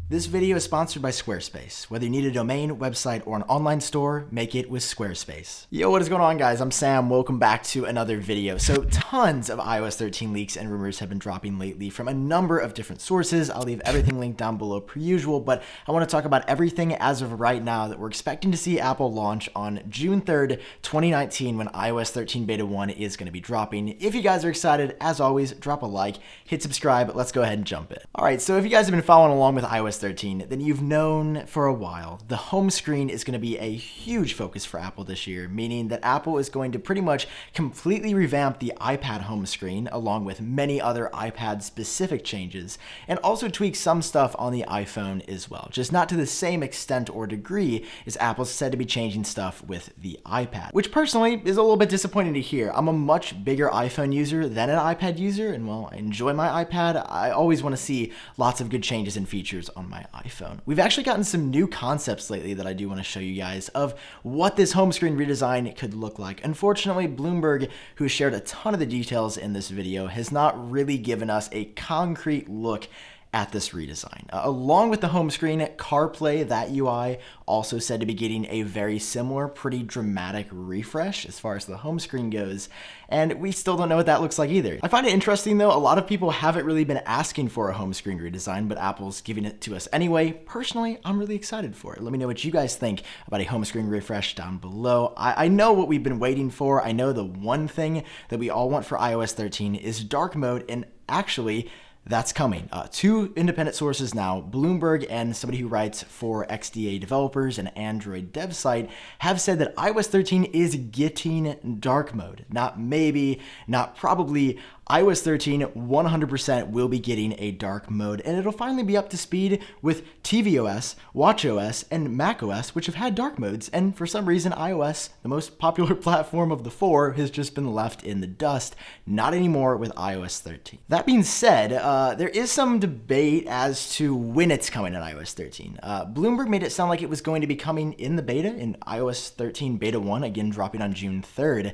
This video is sponsored by Squarespace. Whether you need a domain, website, or an online store, make it with Squarespace. Yo, what is going on, guys? I'm Sam. Welcome back to another video. So tons of iOS 13 leaks and rumors have been dropping lately from a number of different sources. I'll leave everything linked down below per usual, but I want to talk about everything as of right now that we're expecting to see Apple launch on June 3rd, 2019, when iOS 13 Beta 1 is going to be dropping. If you guys are excited, as always, drop a like, hit subscribe. Let's go ahead and jump in. All right, so if you guys have been following along with iOS 13, then you've known for a while the home screen is going to be a huge focus for Apple this year, meaning that Apple is going to pretty much completely revamp the iPad home screen along with many other iPad-specific changes, and also tweak some stuff on the iPhone as well, just not to the same extent or degree as Apple's said to be changing stuff with the iPad, which personally is a little bit disappointing to hear. I'm a much bigger iPhone user than an iPad user, and while I enjoy my iPad, I always want to see lots of good changes and features on my iPhone. We've actually gotten some new concepts lately that I do want to show you guys of what this home screen redesign could look like. Unfortunately, Bloomberg, who shared a ton of the details in this video, has not really given us a concrete look at this redesign. Along with the home screen, CarPlay, that UI, also said to be getting a very similar, pretty dramatic refresh as far as the home screen goes, and we still don't know what that looks like either. I find it interesting though, a lot of people haven't really been asking for a home screen redesign, but Apple's giving it to us anyway. Personally, I'm really excited for it. Let me know what you guys think about a home screen refresh down below. I know what we've been waiting for. I know the one thing that we all want for iOS 13 is dark mode, and actually, that's coming. Two independent sources now, Bloomberg and somebody who writes for XDA developers and Android dev site, have said that iOS 13 is getting dark mode. Not maybe, not probably. iOS 13 100% will be getting a dark mode, and it'll finally be up to speed with tvOS, watchOS, and macOS, which have had dark modes, and for some reason iOS, the most popular platform of the four, has just been left in the dust. Not anymore with iOS 13. That being said, there is some debate as to when it's coming in iOS 13. Bloomberg made it sound like it was going to be coming in the beta, in iOS 13 Beta 1, again dropping on June 3rd.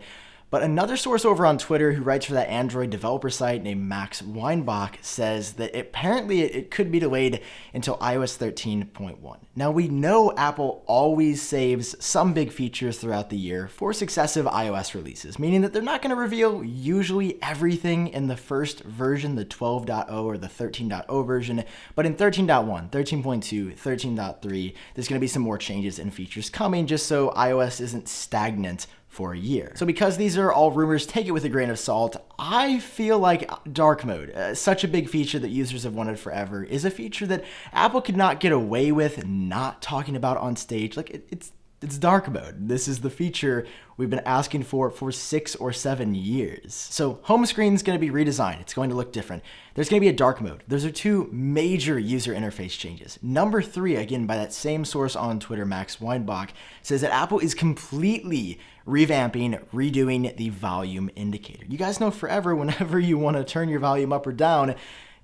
But another source over on Twitter who writes for that Android developer site named Max Weinbach says that apparently it could be delayed until iOS 13.1. Now, we know Apple always saves some big features throughout the year for successive iOS releases, meaning that they're not going to reveal usually everything in the first version, the 12.0 or the 13.0 version, but in 13.1, 13.2, 13.3, there's going to be some more changes and features coming just so iOS isn't stagnant for a year. So because these are all rumors, take it with a grain of salt. I feel like dark mode, such a big feature that users have wanted forever, is a feature that Apple could not get away with not talking about on stage. Like it's dark mode. This is the feature we've been asking for 6 or 7 years. So home screen's going to be redesigned. It's going to look different. There's going to be a dark mode. Those are two major user interface changes. Number 3, again, by that same source on Twitter, Max Weinbach, says that Apple is completely revamping, redoing the volume indicator. You guys know forever, whenever you want to turn your volume up or down,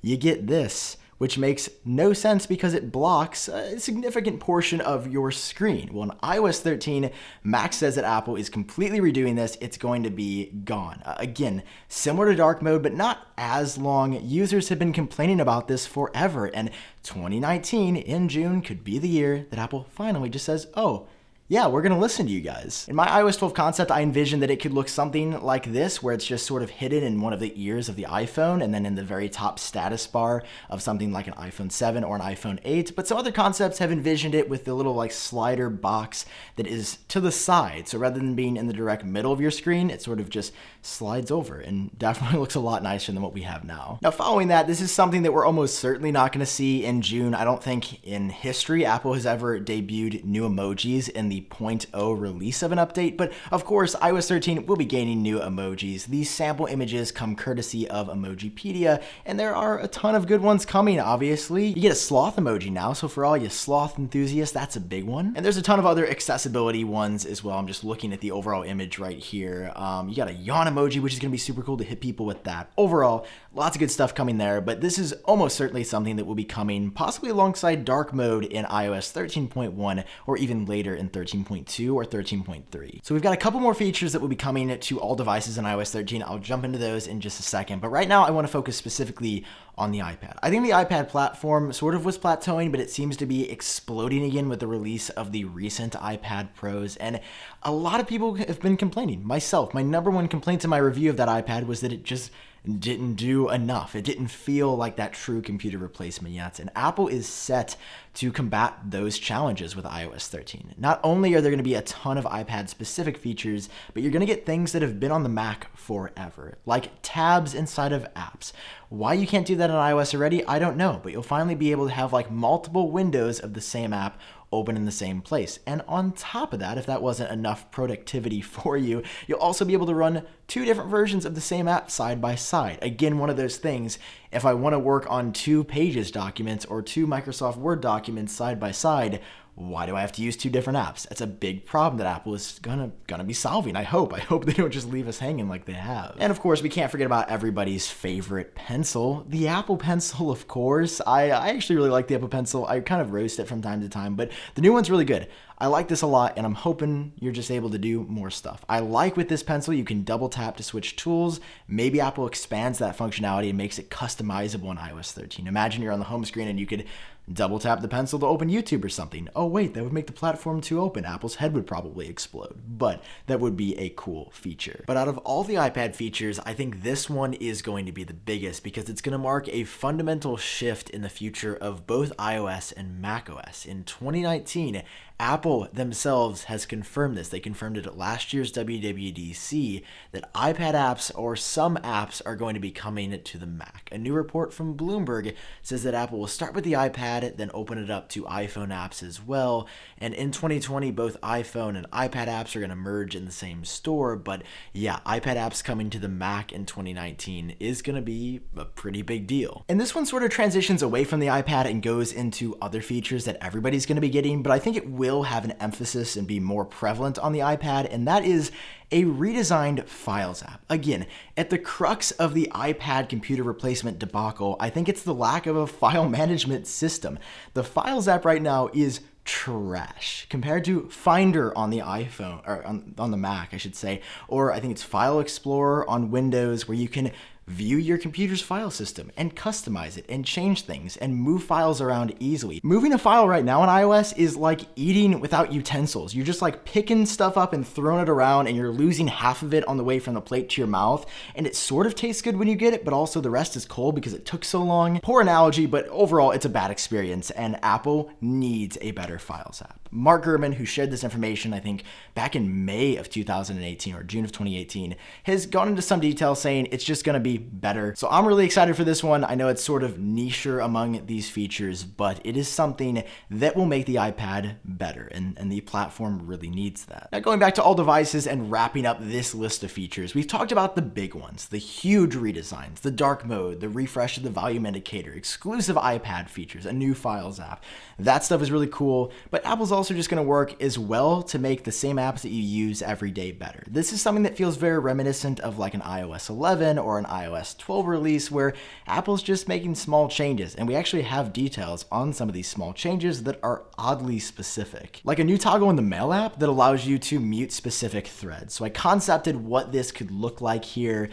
you get this, which makes no sense because it blocks a significant portion of your screen. Well, in iOS 13, Max says that Apple is completely redoing this. It's going to be gone. Again, similar to dark mode, but not as long. Users have been complaining about this forever, and 2019 in June could be the year that Apple finally just says, oh, yeah, we're going to listen to you guys. In my iOS 12 concept, I envisioned that it could look something like this, where it's just sort of hidden in one of the ears of the iPhone, and then in the very top status bar of something like an iPhone 7 or an iPhone 8. But some other concepts have envisioned it with the little like slider box that is to the side. So rather than being in the direct middle of your screen, it sort of just slides over and definitely looks a lot nicer than what we have now. Now, following that, this is something that we're almost certainly not going to see in June. I don't think in history Apple has ever debuted new emojis in the 0.0 release of an update, but of course iOS 13 will be gaining new emojis. These sample images come courtesy of Emojipedia, and there are a ton of good ones coming, obviously. You get a sloth emoji now, so for all you sloth enthusiasts, that's a big one. And there's a ton of other accessibility ones as well. I'm just looking at the overall image right here. You got a yawn emoji, which is going to be super cool to hit people with that. Overall, lots of good stuff coming there, but this is almost certainly something that will be coming possibly alongside dark mode in iOS 13.1 or even later in 13.2 or 13.3. So we've got a couple more features that will be coming to all devices in iOS 13. I'll jump into those in just a second, but right now I want to focus specifically on the iPad. I think the iPad platform sort of was plateauing, but it seems to be exploding again with the release of the recent iPad Pros, and a lot of people have been complaining. Myself, my number one complaint in my review of that iPad was that it just didn't do enough. It didn't feel like that true computer replacement yet, and Apple is set to combat those challenges with iOS 13. Not only are there going to be a ton of iPad-specific features, but you're going to get things that have been on the Mac forever, like tabs inside of apps. Why you can't do that on iOS already, I don't know, but you'll finally be able to have like multiple windows of the same app open in the same place. And on top of that, if that wasn't enough productivity for you, you'll also be able to run two different versions of the same app side by side. Again, one of those things, if I want to work on two Pages documents or two Microsoft Word documents side by side, why do I have to use two different apps? That's a big problem that Apple is gonna be solving. I hope they don't just leave us hanging like they have. And of course, we can't forget about everybody's favorite pencil, the Apple Pencil, of course. I actually really like the Apple Pencil. I kind of roast it from time to time, but the new one's really good. I like this a lot, and I'm hoping you're just able to do more stuff. I like with this pencil, you can double tap to switch tools. Maybe Apple expands that functionality and makes it customizable in iOS 13. Imagine you're on the home screen and you could double tap the pencil to open YouTube or something. Oh wait, that would make the platform too open. Apple's head would probably explode, but that would be a cool feature. But out of all the iPad features, I think this one is going to be the biggest because it's going to mark a fundamental shift in the future of both iOS and macOS. In 2019, Apple themselves has confirmed this. They confirmed it at last year's WWDC that iPad apps or some apps are going to be coming to the Mac. A new report from Bloomberg says that Apple will start with the iPad, then open it up to iPhone apps as well. And in 2020, both iPhone and iPad apps are going to merge in the same store. But yeah, iPad apps coming to the Mac in 2019 is going to be a pretty big deal. And this one sort of transitions away from the iPad and goes into other features that everybody's going to be getting, but I think it will have an emphasis and be more prevalent on the iPad, and that is a redesigned Files app. Again, at the crux of the iPad computer replacement debacle, I think it's the lack of a file management system. The Files app right now is trash compared to Finder on the iPhone, or on the Mac, I should say, or I think it's File Explorer on Windows, where you can view your computer's file system and customize it and change things and move files around easily. Moving a file right now on iOS is like eating without utensils. You're just like picking stuff up and throwing it around, and you're losing half of it on the way from the plate to your mouth, and it sort of tastes good when you get it, but also the rest is cold because it took so long. Poor analogy, but overall it's a bad experience, and Apple needs a better Files app. Mark Gurman, who shared this information, I think back in May of 2018 or June of 2018, has gone into some detail saying it's just going to be better. So I'm really excited for this one. I know it's sort of nicher among these features, but it is something that will make the iPad better, and the platform really needs that. Now, going back to all devices and wrapping up this list of features, we've talked about the big ones, the huge redesigns, the dark mode, the refresh of the volume indicator, exclusive iPad features, a new Files app. That stuff is really cool, but Apple's also just going to work as well to make the same apps that you use every day better. This is something that feels very reminiscent of like an iOS 11 or an iOS 12 release, where Apple's just making small changes, and we actually have details on some of these small changes that are oddly specific. Like a new toggle in the Mail app that allows you to mute specific threads. So I concepted what this could look like here,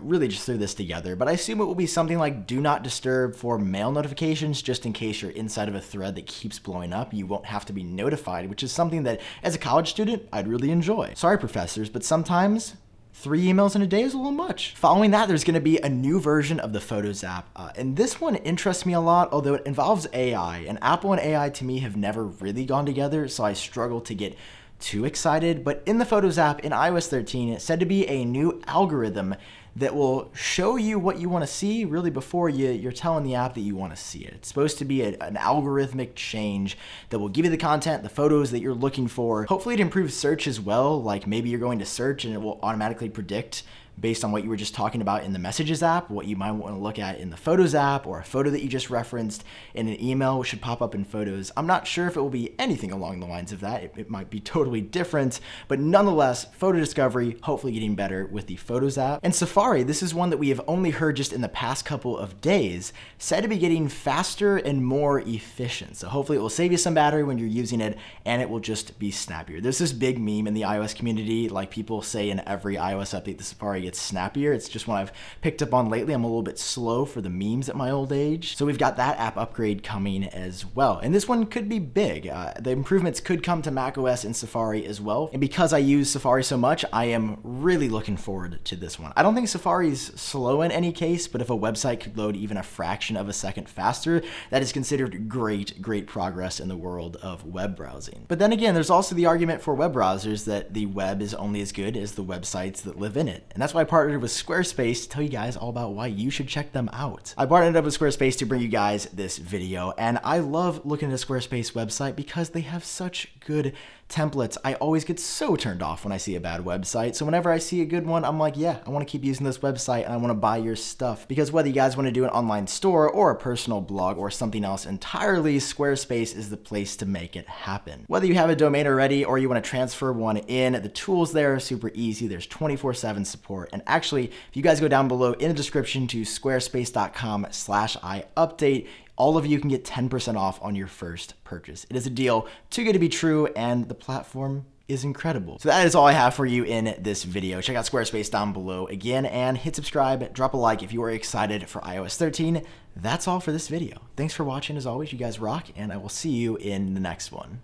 really just threw this together, but I assume it will be something like do not disturb for mail notifications, just in case you're inside of a thread that keeps blowing up. You won't have to be notified, which is something that as a college student, I'd really enjoy. Sorry, professors, but sometimes 3 emails in a day is a little much. Following that, there's going to be a new version of the Photos app, and this one interests me a lot, although it involves AI, and Apple and AI to me have never really gone together, so I struggle to get too excited. But in the Photos app in iOS 13, it's said to be a new algorithm that will show you what you want to see really before you're telling the app that you want to see it. It's supposed to be an algorithmic change that will give you the content, the photos that you're looking for. Hopefully it improves search as well, like maybe you're going to search and it will automatically predict based on what you were just talking about in the Messages app, what you might want to look at in the Photos app, or a photo that you just referenced in an email which should pop up in Photos. I'm not sure if it will be anything along the lines of that. It might be totally different, but nonetheless, photo discovery hopefully getting better with the Photos app. And Safari, this is one that we have only heard just in the past couple of days, said to be getting faster and more efficient. So hopefully it will save you some battery when you're using it, and it will just be snappier. There's this big meme in the iOS community, like people say in every iOS update, the Safari gets snappier. It's just one I've picked up on lately. I'm a little bit slow for the memes at my old age. So we've got that app upgrade coming as well. And this one could be big. The improvements could come to macOS and Safari as well. And because I use Safari so much, I am really looking forward to this one. I don't think Safari's slow in any case, but if a website could load even a fraction of a second faster, that is considered great progress in the world of web browsing. But then again, there's also the argument for web browsers that the web is only as good as the websites that live in it. And that's why I partnered with Squarespace to tell you guys all about why you should check them out. I partnered up with Squarespace to bring you guys this video, and I love looking at a Squarespace website because they have such good templates. I always get so turned off when I see a bad website. So whenever I see a good one, I'm like, yeah, I want to keep using this website and I want to buy your stuff. Because whether you guys want to do an online store or a personal blog or something else entirely, Squarespace is the place to make it happen. Whether you have a domain already or you want to transfer one in, the tools there are super easy. There's 24/7 support. And actually, if you guys go down below in the description to squarespace.com/iupdate, all of you can get 10% off on your first purchase. It is a deal too good to be true, and the platform is incredible. So that is all I have for you in this video. Check out Squarespace down below again, and hit subscribe, drop a like if you are excited for iOS 13. That's all for this video. Thanks for watching as always. You guys rock, and I will see you in the next one.